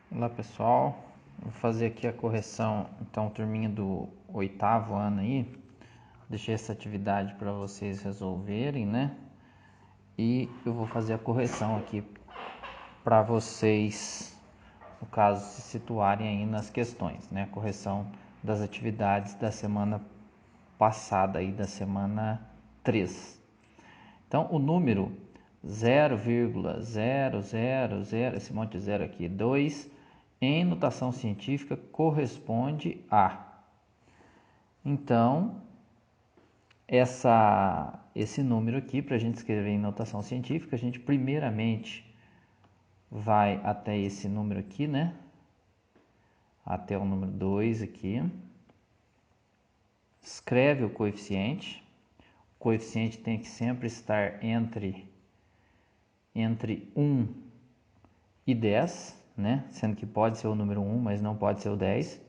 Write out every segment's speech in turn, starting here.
Olá pessoal, vou fazer aqui a correção, então turminha do 8º ano aí, deixei essa atividade para vocês resolverem, né? E eu vou fazer a correção aqui para vocês, no caso, se situarem aí nas questões, né? A correção das atividades da semana passada aí, da semana 3. Então, o número 0,000, esse monte de zero aqui, 2, em notação científica corresponde a. Então, esse número aqui, para a gente escrever em notação científica, a gente primeiramente vai até esse número aqui, né? Até o número 2 aqui. Escreve o coeficiente. O coeficiente tem que sempre estar entre 1 e 10, né? Sendo que pode ser o número 1, mas não pode ser o 10.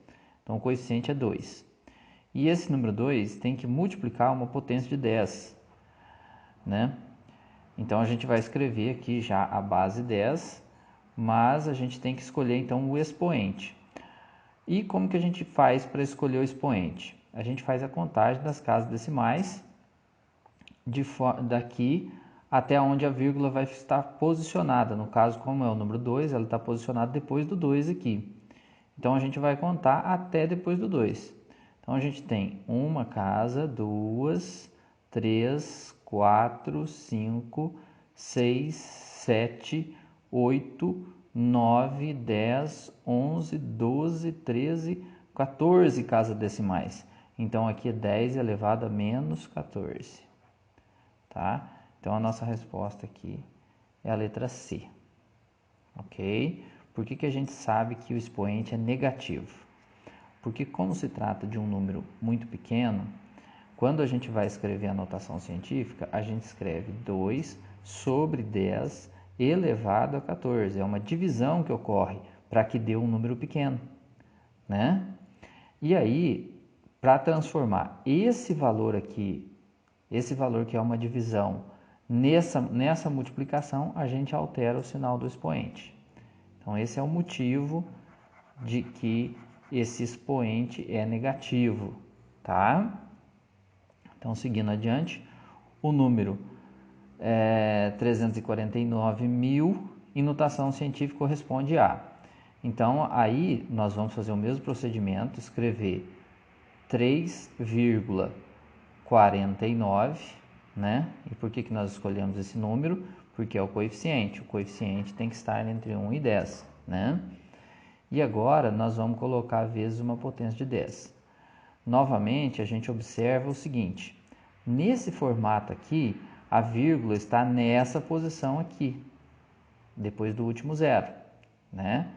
Então, o coeficiente é 2. E esse número 2 tem que multiplicar uma potência de 10, né? Então, a gente vai escrever aqui já a base 10, mas a gente tem que escolher, então, o expoente. E como que a gente faz para escolher o expoente? A gente faz a contagem das casas decimais daqui até onde a vírgula vai estar posicionada. No caso, como é o número 2, ela está posicionada depois do 2 aqui. Então, a gente vai contar até depois do 2. Então, a gente tem uma casa, 2, 3, 4, 5, 6, 7, 8, 9, 10, 11, 12, 13, 14 casas decimais. Então, aqui é 10 elevado a menos 14. Tá? Então, a nossa resposta aqui é a letra C. Ok? Por que a gente sabe que o expoente é negativo? Porque como se trata de um número muito pequeno, quando a gente vai escrever a notação científica, a gente escreve 2 sobre 10 elevado a 14. É uma divisão que ocorre para que dê um número pequeno, né? E aí, para transformar esse valor aqui, esse valor que é uma divisão, nessa multiplicação, a gente altera o sinal do expoente. Então, esse é o motivo de que esse expoente é negativo, tá? Então, seguindo adiante, o número 349.000 em notação científica corresponde a. Então, aí nós vamos fazer o mesmo procedimento, escrever 3,49, né? E por que nós escolhemos esse número? Porque é o coeficiente. O coeficiente tem que estar entre 1 e 10, né? E agora nós vamos colocar vezes uma potência de 10. Novamente, a gente observa o seguinte: nesse formato aqui, a vírgula está nessa posição aqui, depois do último zero, né?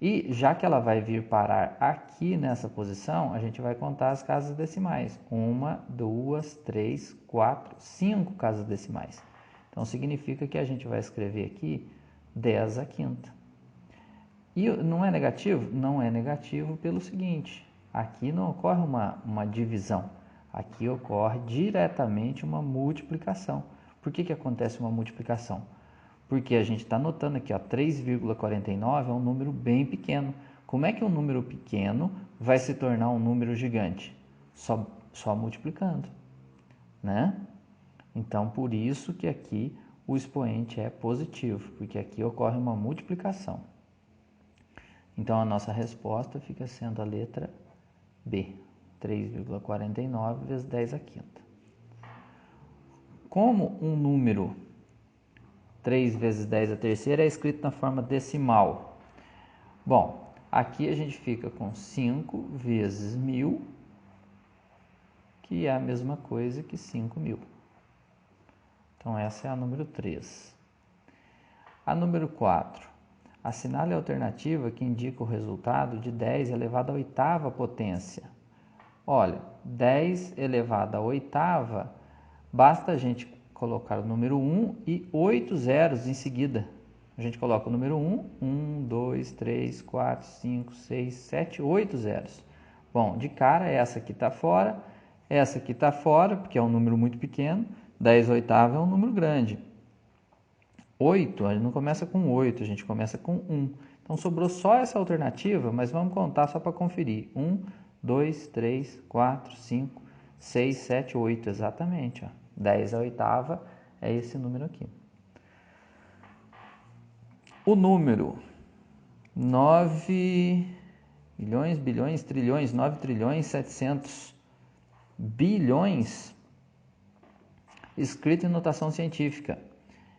E já que ela vai vir parar aqui nessa posição, a gente vai contar as casas decimais. 1, 2, 3, 4, 5 casas decimais. Então, significa que a gente vai escrever aqui 10 à quinta. E não é negativo? Não é negativo pelo seguinte: aqui não ocorre uma divisão, aqui ocorre diretamente uma multiplicação. Por que acontece uma multiplicação? Porque a gente está notando aqui, 3,49 é um número bem pequeno. Como é que um número pequeno vai se tornar um número gigante? Só multiplicando, né? Então, por isso que aqui o expoente é positivo, porque aqui ocorre uma multiplicação. Então, a nossa resposta fica sendo a letra B, 3,49 vezes 10 à quinta. Como um número 3 vezes 10 à terceira é escrito na forma decimal? Bom, aqui a gente fica com 5 vezes 1.000, que é a mesma coisa que 5.000. Então, essa é a número 3. A número 4. Assinale a alternativa que indica o resultado de 10 elevado à oitava potência. Olha, 10 elevado à oitava, basta a gente colocar o número 1 e 8 zeros em seguida. A gente coloca o número 1, 1, 2, 3, 4, 5, 6, 7, 8 zeros. Bom, de cara, essa aqui está fora, essa aqui está fora, porque é um número muito pequeno, 10 oitava é um número grande. 8, a gente não começa com 8, a gente começa com 1. Então sobrou só essa alternativa, mas vamos contar só para conferir. 1, 2, 3, 4, 5, 6, 7, 8, exatamente. Ó. 10 a oitava é esse número aqui. O número 9 milhões, bilhões, trilhões, 9 trilhões, 700 bilhões, escrito em notação científica.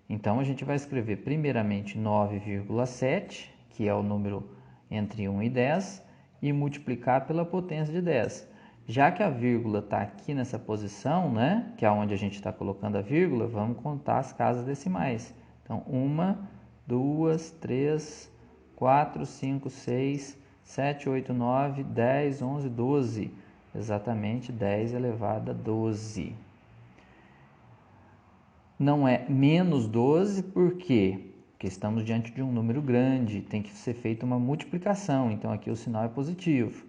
Então, a gente vai escrever primeiramente 9,7, que é o número entre 1 e 10, e multiplicar pela potência de 10. Já que a vírgula está aqui nessa posição, né, que é onde a gente está colocando a vírgula, vamos contar as casas decimais. Então, 1, 2, 3, 4, 5, 6, 7, 8, 9, 10, 11, 12. Exatamente 10 elevado a 12. Não é menos 12, por quê? Porque estamos diante de um número grande, tem que ser feita uma multiplicação, então aqui o sinal é positivo.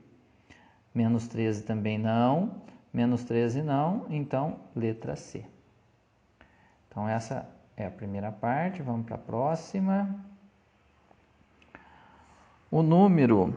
Menos 13 também não, menos 13 não, então letra C. Então essa é a primeira parte, vamos para a próxima. O número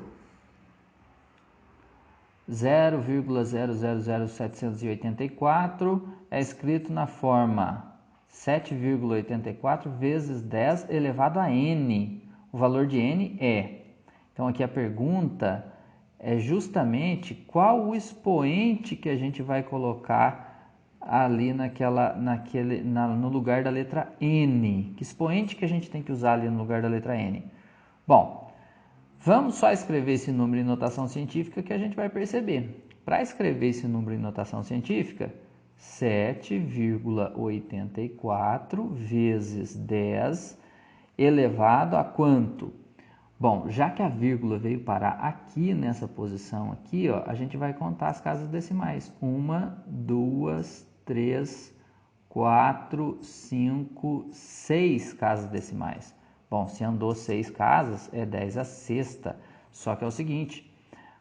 0,000784 é escrito na forma 7,84 vezes 10 elevado a n. O valor de n é. Então aqui a pergunta é justamente qual o expoente que a gente vai colocar ali no lugar da letra n. Que expoente que a gente tem que usar ali no lugar da letra n? Bom, vamos só escrever esse número em notação científica que a gente vai perceber. Para escrever esse número em notação científica, 7,84 vezes 10 elevado a quanto? Bom, já que a vírgula veio parar aqui nessa posição aqui, ó, a gente vai contar as casas decimais. 1, 2, 3, 4, 5, 6 casas decimais. Bom, se andou 6 casas, é 10 a sexta. Só que é o seguinte,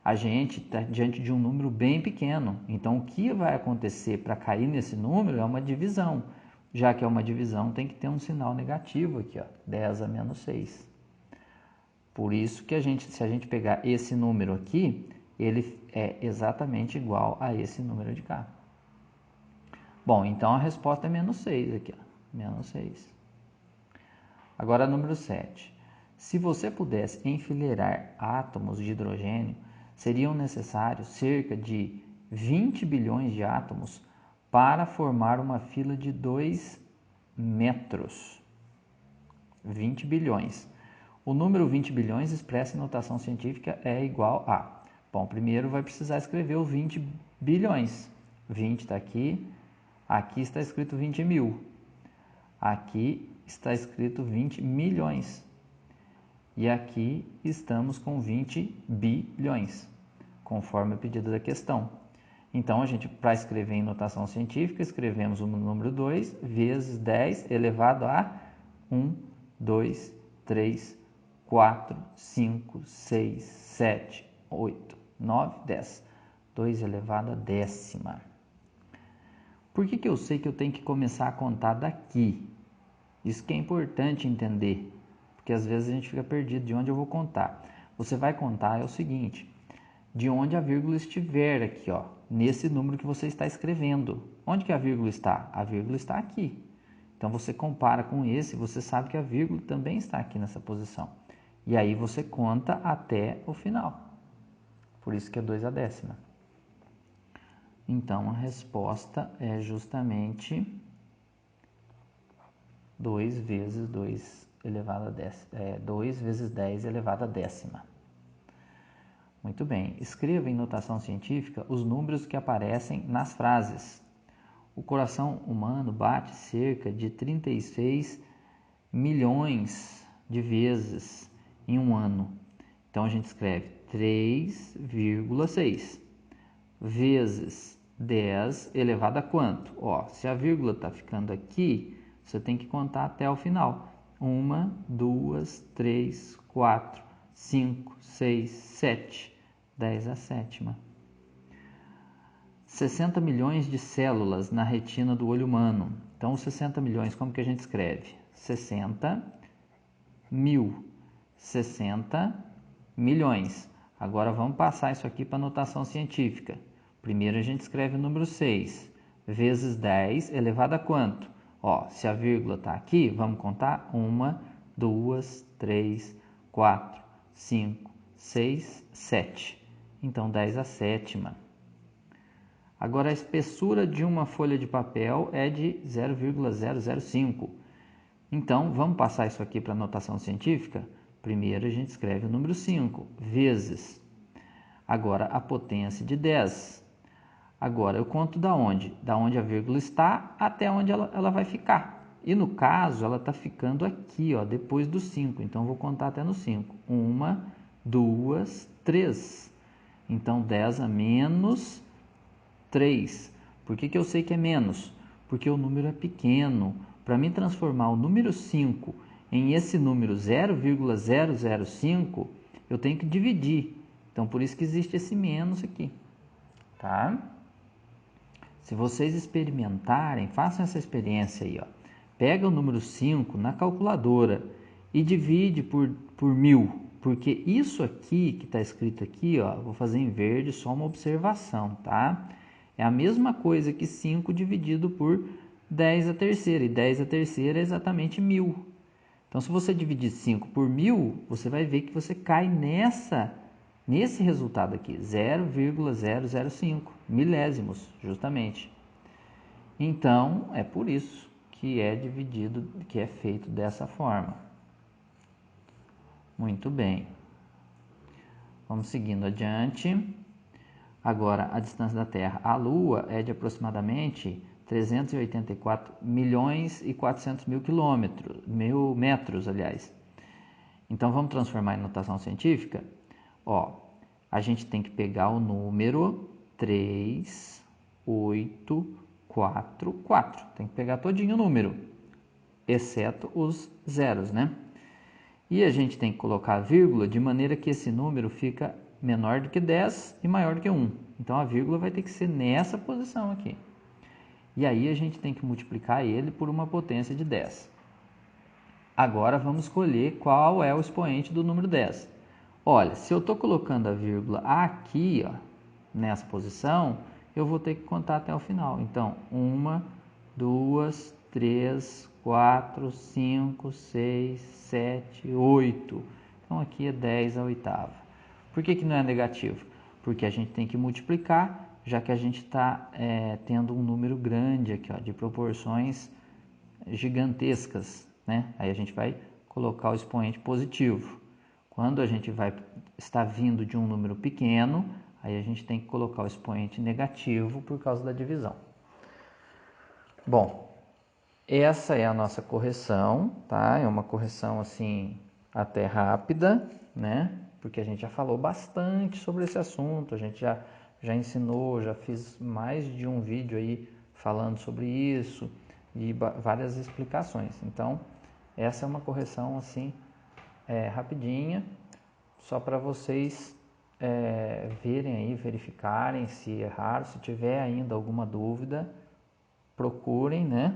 a gente está diante de um número bem pequeno. Então, o que vai acontecer para cair nesse número é uma divisão. Já que é uma divisão, tem que ter um sinal negativo aqui, ó, 10 a menos 6. Por isso que se a gente pegar esse número aqui, ele é exatamente igual a esse número de cá. Bom, então a resposta é menos 6 aqui, ó, menos 6. Agora, número 7. Se você pudesse enfileirar átomos de hidrogênio, seriam necessários cerca de 20 bilhões de átomos para formar uma fila de 2 metros. 20 bilhões. O número 20 bilhões expresso em notação científica é igual a... Bom, primeiro vai precisar escrever o 20 bilhões. 20 está aqui, aqui está escrito 20 mil. Aqui está escrito 20 milhões. E aqui estamos com 20 bilhões, conforme o pedido da questão. Então, a gente, para escrever em notação científica, escrevemos o número 2 vezes 10 elevado a 1, 2, 3, 4, 5, 6, 7, 8, 9, 10. 2 elevado a décima. Por que eu sei que eu tenho que começar a contar daqui? Isso que é importante entender, porque às vezes a gente fica perdido de onde eu vou contar. Você vai contar é o seguinte, de onde a vírgula estiver aqui, ó, nesse número que você está escrevendo. Onde que a vírgula está? A vírgula está aqui. Então você compara com esse, você sabe que a vírgula também está aqui nessa posição. E aí você conta até o final. Por isso que é 2 a décima. Então a resposta é justamente 2 vezes 2 elevado a 10, 2 vezes 10 elevado a décima. Muito bem, escreva em notação científica os números que aparecem nas frases. O coração humano bate cerca de 36 milhões de vezes em um ano. Então a gente escreve 3,6 vezes 10 elevado a quanto? Ó, se a vírgula está ficando aqui, você tem que contar até o final. 1, 2, 3, 4, 5, 6, 7. 10 a sétima. 60 milhões de células na retina do olho humano. Então, os 60 milhões, como que a gente escreve? 60 mil, 60 milhões. Agora vamos passar isso aqui para notação científica. Primeiro a gente escreve o número 6 vezes 10 elevado a quanto? Ó, se a vírgula está aqui, vamos contar 1, 2, 3, 4, 5, 6, 7. Então 10 a sétima. Agora a espessura de uma folha de papel é de 0,005. Então vamos passar isso aqui para notação científica? Primeiro a gente escreve o número 5 vezes. Agora a potência de 10. Agora eu conto da onde? Da onde a vírgula está até onde ela vai ficar. E no caso ela está ficando aqui, ó, depois do 5. Então eu vou contar até no 5. 1, 2, 3. Então 10 a menos 3. Por que eu sei que é menos? Porque o número é pequeno. Para mim transformar o número 5 em esse número 0,005, eu tenho que dividir. Então, por isso que existe esse menos aqui. Tá? Se vocês experimentarem, façam essa experiência aí. Ó. Pega o número 5 na calculadora e divide por 1000. Porque isso aqui, que está escrito aqui, ó, vou fazer em verde, só uma observação, tá? É a mesma coisa que 5 dividido por 10 a terceira. E 10 a terceira é exatamente 1000. Então, se você dividir 5 por 1000, você vai ver que você cai nesse resultado aqui, 0,005 milésimos, justamente. Então, é por isso que é dividido, que é feito dessa forma. Muito bem. Vamos seguindo adiante. Agora, a distância da Terra à Lua é de aproximadamente 384 milhões e 400 mil quilômetros, metros, aliás. Então, vamos transformar em notação científica? Ó, a gente tem que pegar o número 3, 8, 4, 4. Tem que pegar todinho o número, exceto os zeros, né? E a gente tem que colocar a vírgula de maneira que esse número fica menor do que 10 e maior do que 1. Então, a vírgula vai ter que ser nessa posição aqui. E aí, a gente tem que multiplicar ele por uma potência de 10. Agora, vamos escolher qual é o expoente do número 10. Olha, se eu estou colocando a vírgula aqui, ó, nessa posição, eu vou ter que contar até o final. Então, 1, 2, 3, 4, 5, 6, 7, 8. Então, aqui é 10 a oitava. Por que não é negativo? Porque a gente tem que multiplicar, já que a gente está tendo um número grande aqui, ó, de proporções gigantescas, né? Aí a gente vai colocar o expoente positivo. Quando a gente está vindo de um número pequeno, aí a gente tem que colocar o expoente negativo por causa da divisão. Bom, essa é a nossa correção, tá? É uma correção assim até rápida, né? Porque a gente já falou bastante sobre esse assunto, a gente já ensinou, já fiz mais de um vídeo aí falando sobre isso e várias explicações. Então, essa é uma correção assim rapidinha, só para vocês verem aí, verificarem se erraram. Se tiver ainda alguma dúvida, procurem, né,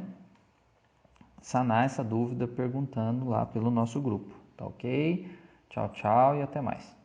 sanar essa dúvida perguntando lá pelo nosso grupo, tá ok? Tchau, tchau e até mais.